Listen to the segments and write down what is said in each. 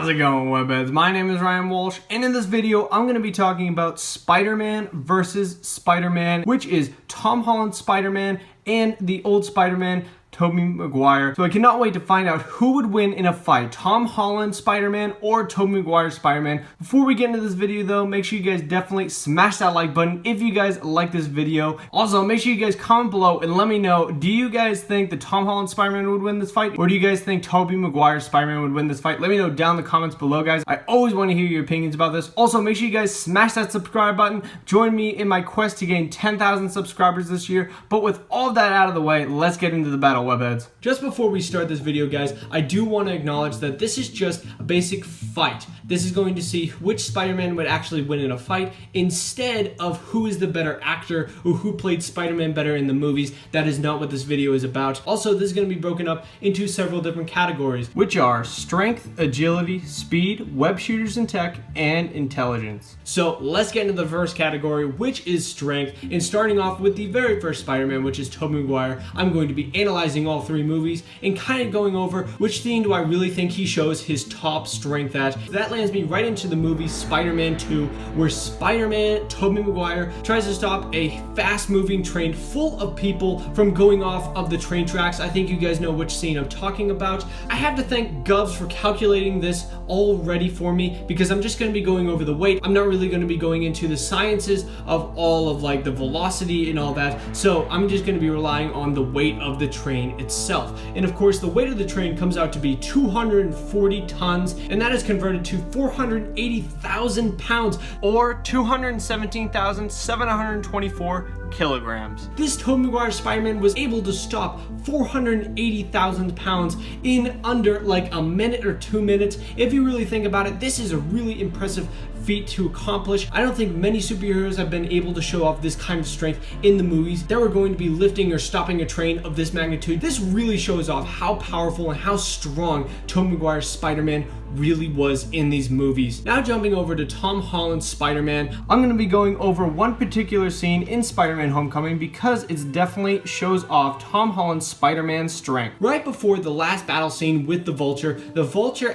How's it going, Webheads? My name is Ryan Walsh, and in this video, I'm going to be talking about Spider-Man versus Spider-Man, which is Tom Holland Spider-Man and the old Spider-Man, Tobey Maguire. So I cannot wait to find out who would win in a fight, Tom Holland Spider-Man or Tobey Maguire Spider-Man. Before we get into this video though, make sure you guys definitely smash that like button if you guys like this video. Also, make sure you guys comment below and let me know, do you guys think that Tom Holland Spider-Man would win this fight? Or do you guys think Tobey Maguire Spider-Man would win this fight? Let me know down in the comments below, guys. I always want to hear your opinions about this. Also, make sure you guys smash that subscribe button. Join me in my quest to gain 10,000 subscribers this year. But with all of that out of the way, let's get into the battle, Webheads. Just before we start this video, guys, I do want to acknowledge that this is just a basic fight. This is going to see which Spider-Man would actually win in a fight instead of who is the better actor or who played Spider-Man better in the movies. That is not what this video is about. Also, this is going to be broken up into several different categories, which are strength, agility, speed, web shooters and tech, and intelligence. So let's get into the first category, which is strength. And starting off with the very first Spider-Man, which is Tobey Maguire, I'm going to be analyzing all three movies and kind of going over which scene do I really think he shows his top strength at. That lands me right into the movie Spider-Man 2, where Spider-Man Tobey Maguire tries to stop a fast-moving train full of people from going off of the train tracks. I think you guys know which scene I'm talking about. I have to thank Govs for calculating this already for me, because I'm just going to be going over the weight. I'm not really going to be going into the sciences of all of like the velocity and all that, so I'm just going to be relying on the weight of the train itself. And of course, the weight of the train comes out to be 240 tons, and that is converted to 480,000 pounds or 217,724 kilograms. This Tobey Maguire Spider-Man was able to stop 480,000 pounds in under like a minute or 2 minutes. If you really think about it, this is a really impressive feat to accomplish. I don't think many superheroes have been able to show off this kind of strength in the movies that were going to be lifting or stopping a train of this magnitude. This really shows off how powerful and how strong Tobey Maguire's Spider-Man really was in these movies. Now jumping over to Tom Holland Spider-Man, I'm going to be going over one particular scene in Spider-Man Homecoming because it definitely shows off Tom Holland's Spider-Man strength. Right before the last battle scene with the Vulture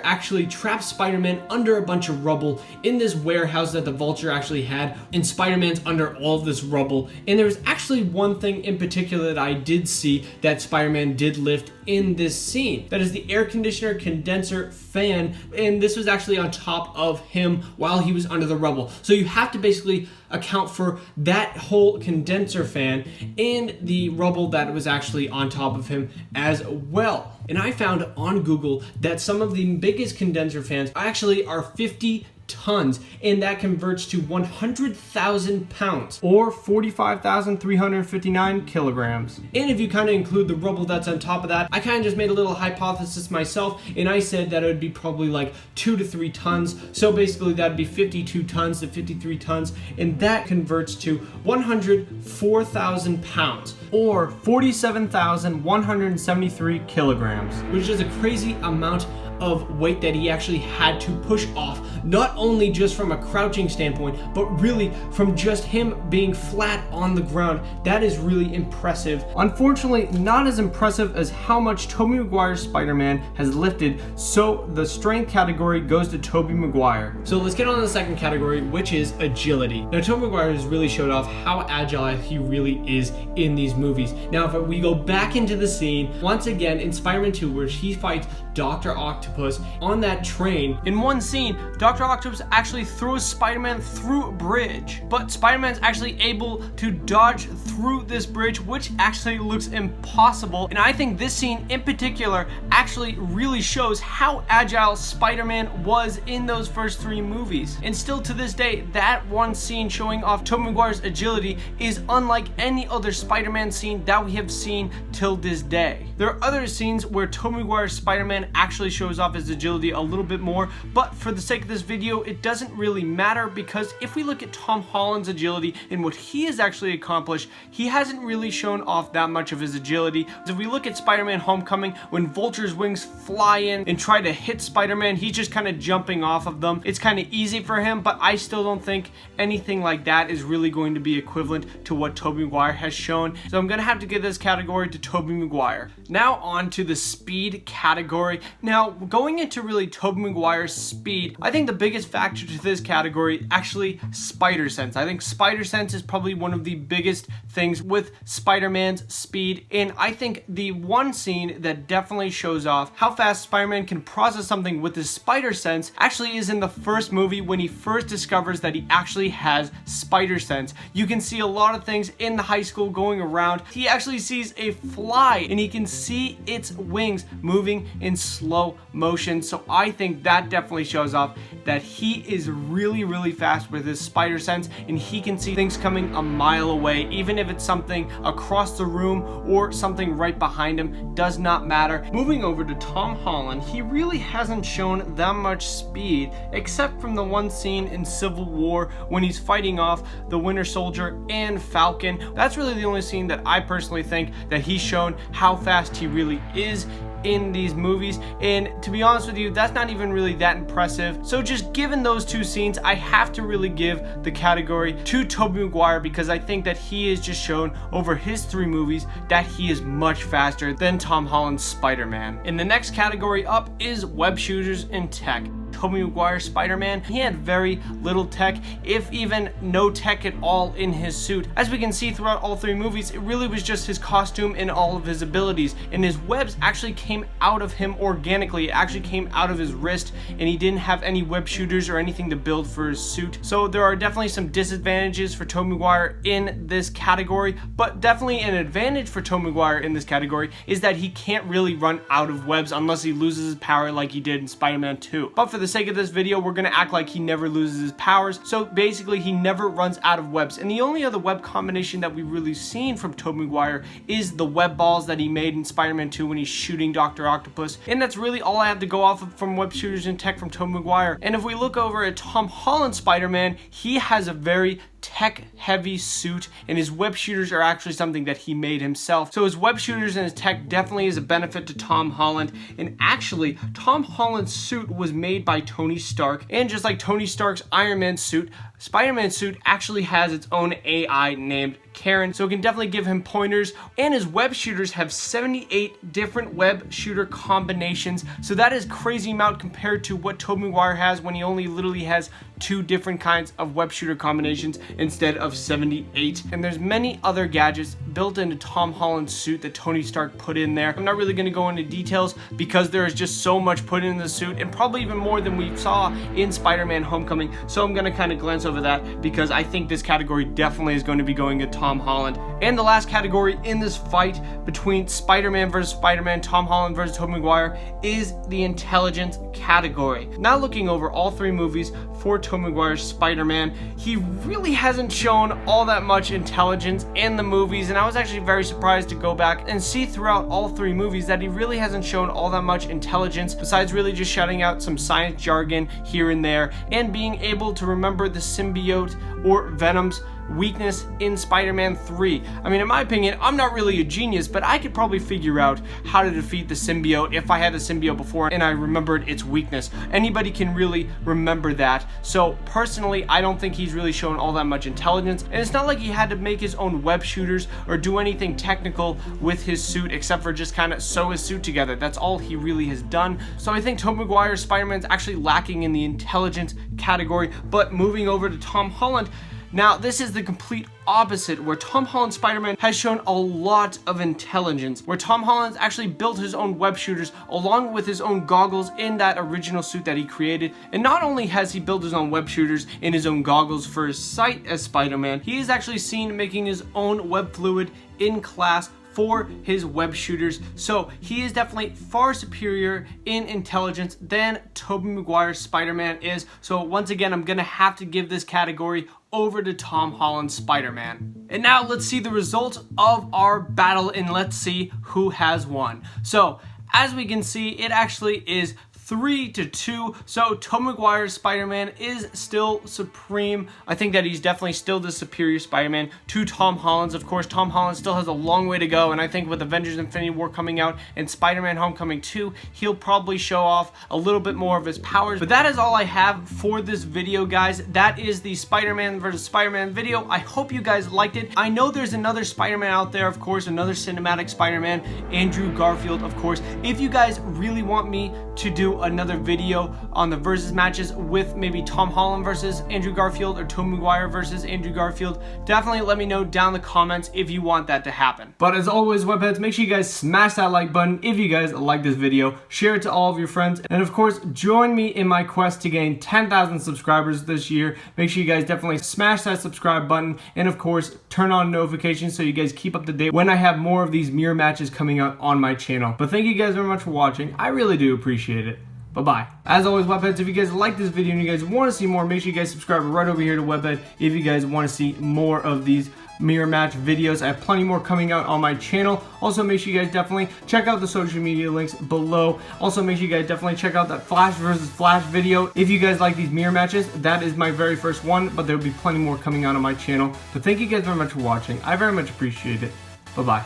actually traps Spider-Man under a bunch of rubble in this warehouse that the Vulture actually had, and Spider-Man's under all of this rubble. And there's actually one thing in particular that I did see that Spider-Man did lift in this scene. That is the air conditioner condenser fan, and this was actually on top of him while he was under the rubble. So you have to basically account for that whole condenser fan and the rubble that was actually on top of him as well. And I found on Google that some of the biggest condenser fans actually are 50 tons, and that converts to 100,000 pounds or 45,359 kilograms. And if you kind of include the rubble that's on top of that, I kind of just made a little hypothesis myself, and I said that it would be probably like 2 to 3 tons. So basically that'd be 52 tons to 53 tons, and that converts to 104,000 pounds or 47,173 kilograms, which is a crazy amount of weight that he actually had to push off, not only just from a crouching standpoint, but really from just him being flat on the ground. That is really impressive. Unfortunately, not as impressive as how much Tobey Maguire's Spider-Man has lifted, so the strength category goes to Tobey Maguire. So let's get on to the second category, which is agility. Now, Tobey Maguire has really showed off how agile he really is in these movies. Now, if we go back into the scene, once again in Spider-Man 2, where he fights Dr. Octopus on that train. In one scene, Dr. Octopus actually throws Spider-Man through a bridge, but Spider-Man's actually able to dodge through this bridge, which actually looks impossible. And I think this scene in particular actually really shows how agile Spider-Man was in those first 3 movies. And still to this day, that one scene showing off Tobey Maguire's agility is unlike any other Spider-Man scene that we have seen till this day. There are other scenes where Tobey Maguire's Spider-Man actually shows off his agility a little bit more, but for the sake of this this video, it doesn't really matter, because if we look at Tom Holland's agility and what he has actually accomplished, he hasn't really shown off that much of his agility. If we look at Spider-Man Homecoming, when Vulture's wings fly in and try to hit Spider-Man, he's just kind of jumping off of them. It's kind of easy for him, but I still don't think anything like that is really going to be equivalent to what Tobey Maguire has shown. So I'm gonna have to give this category to Tobey Maguire. Now on to the speed category. Now going into really Tobey Maguire's speed, I think the biggest factor to this category actually spider sense. I think spider sense is probably one of the biggest things with Spider-Man's speed, and I think the one scene that definitely shows off how fast Spider-Man can process something with his spider sense actually is in the first movie, when he first discovers that he actually has spider sense. You can see a lot of things in the high school going around. He actually sees a fly and he can see its wings moving in slow motion. So I think that definitely shows off that he is really fast with his spider sense, and he can see things coming a mile away, even if it's something across the room or something right behind him, does not matter. Moving over to Tom Holland, he really hasn't shown that much speed, except from the one scene in Civil War when he's fighting off the Winter Soldier and Falcon. That's really the only scene that I personally think that he's shown how fast he really is in these movies, and to be honest with you, that's not even really that impressive. So just given those two scenes, I have to really give the category to Tobey Maguire, because I think that he has just shown over his 3 movies that he is much faster than Tom Holland's Spider-Man. And the next category up is web shooters and tech. Tobey Maguire Spider-Man, he had very little tech, if even no tech at all in his suit. As we can see throughout all 3 movies, it really was just his costume and all of his abilities, and his webs actually came out of him organically. It actually came out of his wrist, and he didn't have any web shooters or anything to build for his suit. So there are definitely some disadvantages for Tobey Maguire in this category, but definitely an advantage for Tobey Maguire in this category is that he can't really run out of webs unless he loses his power like he did in Spider-Man 2. But for the sake of this video, we're gonna act like he never loses his powers, so basically he never runs out of webs. And the only other web combination that we've really seen from Tobey Maguire is the web balls that he made in Spider-Man 2 when he's shooting Dr. Octopus, and that's really all I have to go off of from web shooters and tech from Tobey Maguire. And if we look over at Tom Holland Spider-Man, he has a very tech heavy suit, and his web shooters are actually something that he made himself. So his web shooters and his tech definitely is a benefit to Tom Holland. And actually, Tom Holland's suit was made by Tony Stark, and just like Tony Stark's Iron Man suit, Spider-Man's suit actually has its own AI named Karen, so it can definitely give him pointers. And his web shooters have 78 different web shooter combinations, so that is crazy amount compared to what Tobey Maguire has when he only literally has 2 different kinds of web shooter combinations instead of 78. And there's many other gadgets built into Tom Holland's suit that Tony Stark put in there. I'm not really going to go into details because there is just so much put in the suit, and probably even more than we saw in Spider-Man Homecoming. So I'm going to kind of glance over that, because I think this category definitely is going to be going to Tom Holland. And the last category in this fight between Spider-Man versus Spider-Man, Tom Holland versus Tobey Maguire, is the intelligence category. Now looking over all 3 movies for Tobey Maguire's Spider-Man, he really hasn't shown all that much intelligence in the movies, and I was actually very surprised to go back and see throughout all 3 movies that he really hasn't shown all that much intelligence, besides really just shouting out some science jargon here and there, and being able to remember the symbiote or Venom's weakness in Spider-Man 3. I mean, in my opinion, I'm not really a genius, but I could probably figure out how to defeat the symbiote if I had the symbiote before and I remembered its weakness. Anybody can really remember that. So personally, I don't think he's really shown all that much intelligence, and it's not like he had to make his own web shooters or do anything technical with his suit except for just kind of sew his suit together. That's all he really has done. So I think Tobey Maguire's Spider-Man's actually lacking in the intelligence category. But moving over to Tom Holland, now this is the complete opposite, where Tom Holland Spider-Man has shown a lot of intelligence, where Tom Holland's actually built his own web shooters along with his own goggles in that original suit that he created. And not only has he built his own web shooters and his own goggles for his sight as Spider-Man, he is actually seen making his own web fluid in class for his web shooters. So he is definitely far superior in intelligence than Tobey Maguire's Spider-Man is. So once again, I'm gonna have to give this category over to Tom Holland Spider-Man. And now let's see the results of our battle, and let's see who has won. So as we can see, it actually is 3-2. So Tobey Maguire Spider-Man is still supreme. I think that he's definitely still the superior Spider-Man to Tom Holland's. Of course, Tom Holland still has a long way to go, and I think with Avengers Infinity War coming out and Spider-Man Homecoming 2, he'll probably show off a little bit more of his powers. But that is all I have for this video, guys. That is the Spider-Man versus Spider-Man video. I hope you guys liked it. I know there's another Spider-Man out there, of course, another cinematic Spider-Man, Andrew Garfield, of course. If you guys really want me to do another video on the versus matches with maybe Tom Holland versus Andrew Garfield or Tobey Maguire versus Andrew Garfield, definitely let me know down in the comments if you want that to happen. But as always, Webheads, make sure you guys smash that like button if you guys like this video, share it to all of your friends, and of course, join me in my quest to gain 10,000 subscribers this year. Make sure you guys definitely smash that subscribe button, and of course, turn on notifications so you guys keep up to date when I have more of these mirror matches coming out on my channel. But thank you guys very much for watching. I really do appreciate it. Bye-bye. As always, Webheads, if you guys like this video and you guys want to see more, make sure you guys subscribe right over here to Webhead if you guys want to see more of these mirror match videos. I have plenty more coming out on my channel. Also, make sure you guys definitely check out the social media links below. Also, make sure you guys definitely check out that Flash versus Flash video. If you guys like these mirror matches, that is my very first one, but there will be plenty more coming out on my channel. But thank you guys very much for watching. I very much appreciate it. Bye-bye.